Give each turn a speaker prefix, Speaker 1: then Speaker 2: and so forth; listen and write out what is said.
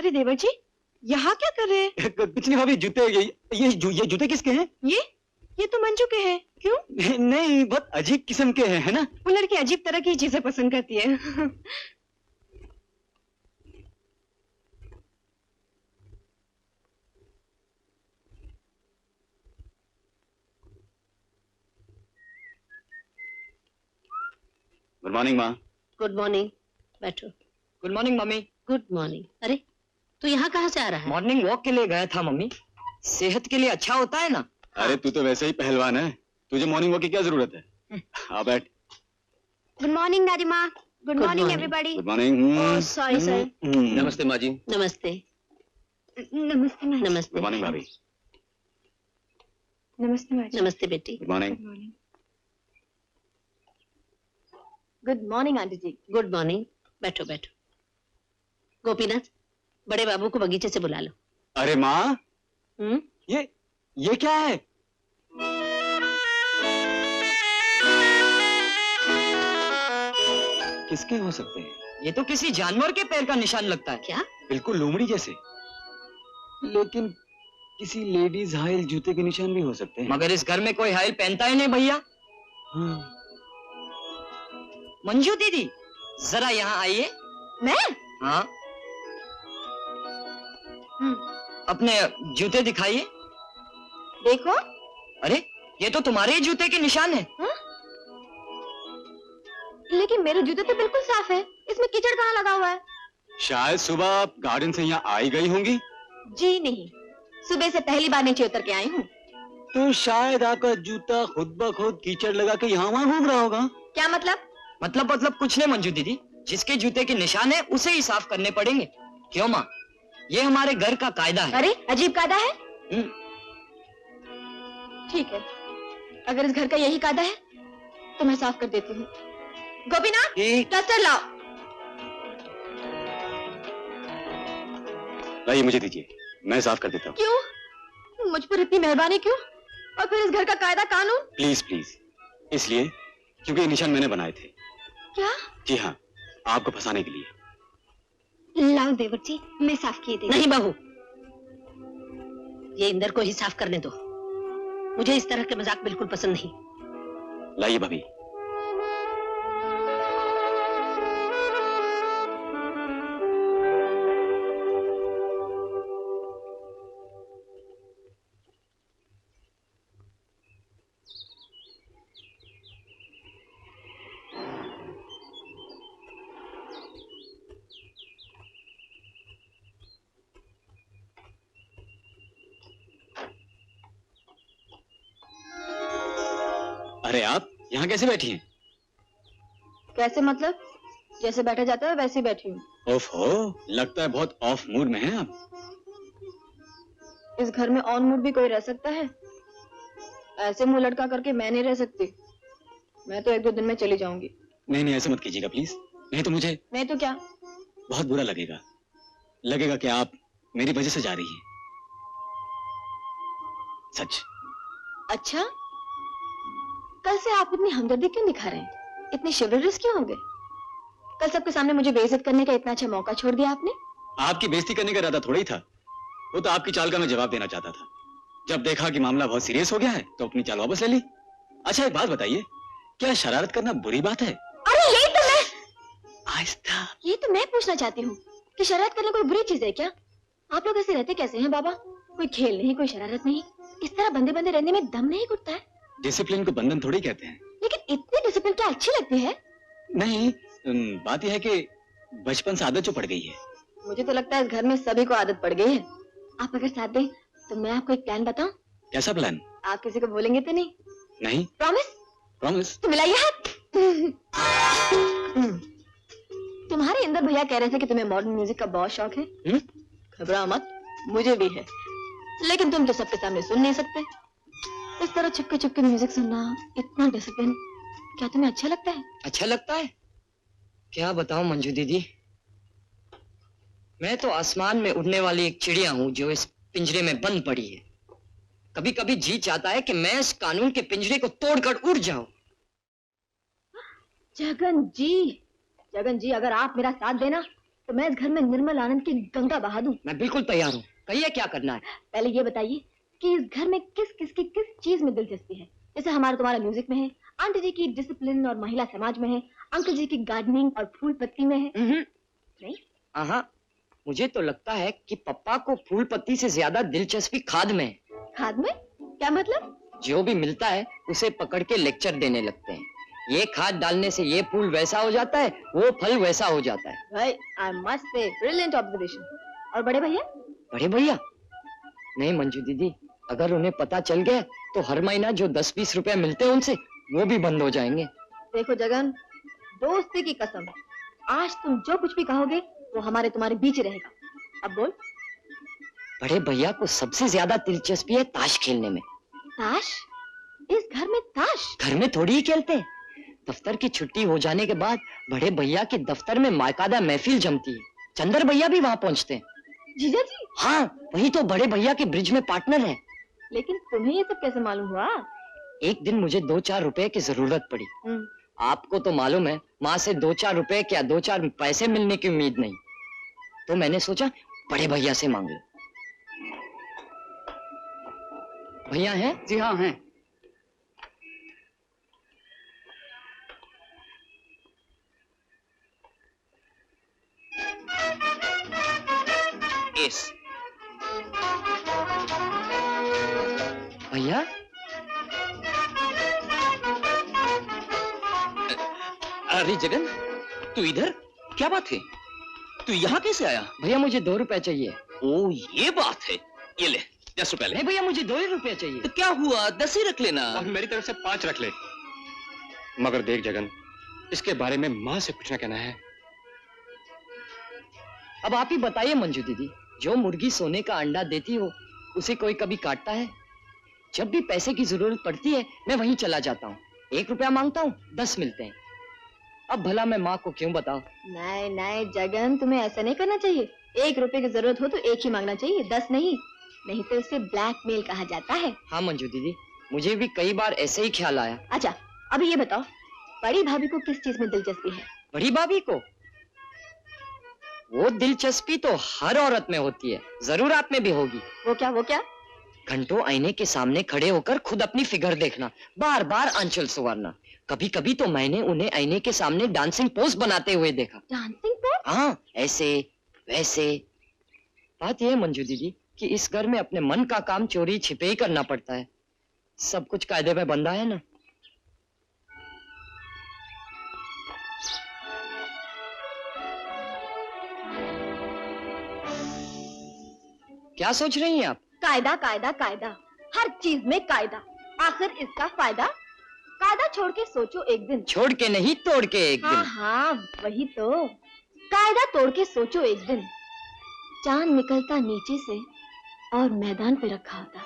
Speaker 1: अरे देवर जी, यहाँ क्या कर रहे हैं?
Speaker 2: कुछ नहीं भाभी, जूते ये जूते किसके हैं?
Speaker 1: ये तो मंजू के हैं। क्यों?
Speaker 2: नहीं, बहुत अजीब किस्म के हैं, है ना?
Speaker 1: वो लड़की अजीब तरह की चीजें पसंद करती है।
Speaker 2: गुड मॉर्निंग माँ।
Speaker 3: गुड मॉर्निंग, बैठो।
Speaker 4: Good morning mummy.
Speaker 3: Good morning. अरे तू यहाँ कहाँ से आ रहा है?
Speaker 4: मॉर्निंग वॉक के लिए गया था मम्मी, सेहत के लिए अच्छा होता है ना।
Speaker 2: अरे तू तो वैसे ही पहलवान है, तुझे मॉर्निंग वॉक की क्या जरूरत है? आ बैठ।
Speaker 1: गुड मॉर्निंग दादी माँ। Good morning everybody.
Speaker 2: Good morning.
Speaker 1: Oh sorry sir.
Speaker 2: नमस्ते माँ जी।
Speaker 3: नमस्ते।
Speaker 1: नमस्ते माँ।
Speaker 3: नमस्ते।
Speaker 2: गुड मॉर्निंग भाभी।
Speaker 1: नमस्ते माँ।
Speaker 3: नमस्ते बेटी।
Speaker 2: Good morning.
Speaker 1: Good morning aunty जी।
Speaker 3: Good morning. बैठो बैठो। गोपीनाथ, बड़े बाबू को बगीचे से बुला लो।
Speaker 2: अरे माँ, ये क्या है? किसके हो सकते हैं?
Speaker 4: ये तो किसी जानवर के पैर का निशान लगता है।
Speaker 3: क्या?
Speaker 2: बिल्कुल लोमड़ी जैसे, लेकिन किसी लेडीज हाइल जूते के निशान भी हो सकते हैं।
Speaker 4: मगर इस घर में कोई हाइल पहनता ही नहीं भैया।
Speaker 2: हाँ।
Speaker 4: मंजू दीदी, जरा यहाँ आइए।
Speaker 1: मैं?
Speaker 4: हाँ। अपने जूते दिखाइए।
Speaker 1: देखो।
Speaker 4: अरे ये तो तुम्हारे ही जूते के निशान है।
Speaker 1: लेकिन मेरे जूते तो बिल्कुल साफ है, इसमें कीचड़ कहाँ लगा हुआ है?
Speaker 2: शायद सुबह आप गार्डन से यहाँ आई गई होंगी।
Speaker 1: जी नहीं, सुबह से पहली बार नीचे उतर के आई हूँ।
Speaker 2: तो शायद आपका जूता खुद ब खुद कीचड़ लगा के यहाँ वहाँ घूम रहा होगा।
Speaker 1: क्या मतलब?
Speaker 4: मतलब कुछ नहीं मंजू दीदी, जिसके जूते के निशान है उसे ही साफ करने पड़ेंगे। क्यों माँ, ये हमारे घर का कायदा है।
Speaker 1: अरे अजीब कायदा है। ठीक है, अगर इस घर का यही कायदा है तो मैं साफ कर देती हूँ। गोपीनाथ, डस्टर लाओ।
Speaker 2: लाइए, मुझे दीजिए, मैं साफ कर देता हूँ।
Speaker 1: क्यों? मुझ पर इतनी मेहरबानी क्यों? और फिर इस घर का कायदा कानून?
Speaker 2: प्लीज प्लीज, इसलिए क्योंकि ये निशान मैंने बनाए थे।
Speaker 1: क्या?
Speaker 2: जी हाँ, आपको फंसाने के लिए।
Speaker 1: लाओ देवर जी, मैं साफ किए देती।
Speaker 3: नहीं बहू, ये इंदर को ही साफ करने दो। मुझे इस तरह के मजाक बिल्कुल पसंद नहीं।
Speaker 2: लाइए भाभी। अरे आप यहाँ कैसे बैठी हैं?
Speaker 1: कैसे मतलब? जैसे बैठा जाता है वैसे ही बैठी हूँ।
Speaker 2: ओफो, लगता है बहुत ऑफ मूड में हैं आप।
Speaker 1: इस घर में ऑन मूड भी कोई रह सकता है? ऐसे मुंह लटका करके मैं नहीं रह सकती। मैं तो 1-2 दिन में चली जाऊंगी।
Speaker 2: नहीं, ऐसा मत कीजिएगा प्लीज, नहीं तो मुझे।
Speaker 1: नहीं तो क्या?
Speaker 2: बहुत बुरा लगेगा कि आप मेरी वजह से जा रही हैं। सच।
Speaker 1: अच्छा, कल से आप इतनी हमदर्दी क्यों दिखा रहे हैं? इतने शिवरलिस क्यों हो गए? कल सबके सामने मुझे बेइज्जत करने का इतना अच्छा मौका छोड़ दिया आपने।
Speaker 2: आपकी बेइज्जती करने का इरादा थोड़ा ही था, वो तो आपकी चाल का मैं जवाब देना चाहता था। जब देखा कि मामला बहुत सीरियस हो गया है तो अपनी चाल वापस ले ली। अच्छा एक बात बताइए, क्या शरारत करना बुरी बात है?
Speaker 1: अरे यही तो मैं
Speaker 2: आहिस्ता।
Speaker 1: ये तो मैं पूछना चाहती हूँ कि शरारत करना कोई बुरी चीज है क्या? आप लोग ऐसे रहते कैसे हैं बाबा? कोई खेल नहीं, कोई शरारत नहीं, इस तरह बंदे बंदे रहने में दम नहीं घुटता है?
Speaker 2: डिसिप्लिन को बंधन थोड़ी कहते हैं।
Speaker 1: लेकिन इतनी डिसिप्लिन क्या अच्छी लगती है?
Speaker 2: नहीं, बात यह है कि बचपन से आदत जो पड़ गई है।
Speaker 1: मुझे तो लगता है इस घर में सभी को आदत पड़ गई है। आप अगर साथ दें तो मैं आपको एक प्लान बताऊं।
Speaker 2: कैसा प्लान?
Speaker 1: आप किसी को बोलेंगे तो नहीं?
Speaker 2: नहीं।
Speaker 1: प्रॉमिस?
Speaker 2: प्रॉमिस।
Speaker 1: तो मिलाइए हाथ। तुम्हारे इंदर भैया कह रहे थे कि तुम्हें मॉडर्न म्यूजिक का बहुत शौक है। घबरा मत, मुझे भी है, लेकिन तुम तो सबके सामने सुन नहीं सकते। इस तरह चुपके चुपके म्यूजिक सुनना, इतना डिसिप्लिन, क्या तुम्हें अच्छा लगता है?
Speaker 4: अच्छा लगता है? क्या बताऊं मंजू दीदी, मैं तो आसमान में उड़ने वाली एक चिड़िया हूँ जो इस पिंजरे में बंद पड़ी है। कभी कभी जी चाहता है कि मैं इस कानून के पिंजरे को तोड़कर उड़ जाऊं।
Speaker 1: जगन जी, अगर आप मेरा साथ देना तो मैं इस घर में निर्मल आनंद की गंगा बहा दूं।
Speaker 4: मैं बिल्कुल तैयार हूँ, कहिए क्या करना है।
Speaker 1: पहले ये बताइए कि इस घर में किस किस की किस चीज में दिलचस्पी है। जैसे हमारा तुम्हारा म्यूजिक में है, आंटी जी की डिसिप्लिन और महिला समाज में है, अंकल जी की गार्डनिंग और फूल पत्ती में है। नहीं?
Speaker 4: हाँ, मुझे तो लगता है कि पप्पा को फूल पत्ती से ज्यादा दिलचस्पी खाद में है।
Speaker 1: खाद में? क्या मतलब?
Speaker 4: जो भी मिलता है उसे पकड़ के लेक्चर देने लगते हैं। ये खाद डालने से ये फूल वैसा हो जाता है, वो फल वैसा हो जाता है।
Speaker 1: भाई, I must say, brilliant observation. और बड़े भैया?
Speaker 4: बड़े भैया? नहीं मंजू दीदी, अगर उन्हें पता चल गया तो हर महीना जो 10-20 रुपए मिलते हैं उनसे, वो भी बंद हो जाएंगे।
Speaker 1: देखो जगन, दोस्ती की कसम, आज तुम जो कुछ भी कहोगे वो हमारे तुम्हारे बीच ही रहेगा। अब बोल।
Speaker 4: बड़े भैया को सबसे ज्यादा दिलचस्पी है ताश खेलने में।
Speaker 1: ताश? इस घर में ताश?
Speaker 4: घर में थोड़ी ही खेलते हैं। दफ्तर की छुट्टी हो जाने के बाद बड़े भैया के दफ्तर में मायकादा महफिल जमती है। चंदर भैया भी वहाँ पहुँचते हैं।
Speaker 1: जीजा जी?
Speaker 4: हाँ, वही तो बड़े भैया के ब्रिज में पार्टनर है।
Speaker 1: लेकिन तुम्हें ये सब कैसे मालूम हुआ?
Speaker 4: एक दिन मुझे 2-4 रुपए की जरूरत पड़ी। आपको तो मालूम है, माँ से 2-4 रुपए क्या 2-4 पैसे मिलने की उम्मीद नहीं, तो मैंने सोचा बड़े भैया से मांग लो। भैया हैं?
Speaker 5: जी हाँ हैं।
Speaker 2: एस।
Speaker 4: भैया?
Speaker 2: अरे जगन, तू इधर? क्या बात है? तू यहाँ कैसे आया?
Speaker 4: भैया मुझे 2 रुपए चाहिए।
Speaker 2: ओ, ये बात है। ये ले 10 रुपए ले।
Speaker 4: नहीं भैया, मुझे 2 ही रुपए चाहिए।
Speaker 2: तो क्या हुआ, 10 ही रख लेना।
Speaker 5: और मेरी तरफ से 5 रख ले। मगर देख जगन, इसके बारे में माँ से कुछ ना कहना है।
Speaker 4: अब आप ही बताइए मंजू दीदी, जो मुर्गी सोने का अंडा देती हो उसे कोई कभी काटता है? जब भी पैसे की जरूरत पड़ती है मैं वहीं चला जाता हूँ। 1 रुपया मांगता हूँ, 10 मिलते हैं। अब भला मैं माँ को क्यों बताऊं?
Speaker 1: नहीं नहीं जगन, तुम्हें ऐसा नहीं करना चाहिए। 1 रुपए की जरूरत हो तो 1 ही मांगना चाहिए, 10 नहीं। नहीं तो इसे ब्लैकमेल कहा जाता है।
Speaker 4: हाँ मंजू दीदी, मुझे भी कई बार ऐसे ही ख्याल आया।
Speaker 1: अच्छा, अभी ये बताओ, बड़ी भाभी को किस चीज में दिलचस्पी है?
Speaker 4: बड़ी भाभी को? वो दिलचस्पी तो हर औरत में होती है, जरूर आप में भी होगी।
Speaker 1: वो क्या? वो क्या?
Speaker 4: घंटों आईने के सामने खड़े होकर खुद अपनी फिगर देखना, बार बार आंचल संवारना। कभी कभी तो मैंने उन्हें आईने के सामने डांसिंग पोज बनाते हुए देखा।
Speaker 1: Dancing pose?
Speaker 4: हाँ, ऐसे वैसे। बात यह है मंजू दीदी कि इस घर में अपने मन का काम चोरी छिपे ही करना पड़ता है। सब कुछ कायदे में बंधा है ना। क्या सोच रही हैं आप?
Speaker 1: कायदा कायदा कायदा, हर चीज में कायदा। आखिर इसका फायदा? कायदा छोड़ के सोचो एक दिन।
Speaker 4: छोड़ के नहीं, तोड़ के एक
Speaker 1: हाँ
Speaker 4: दिन।
Speaker 1: हाँ, वही तो। कायदा तोड़ के सोचो एक दिन, चांद निकलता नीचे से और मैदान पे रखा होता।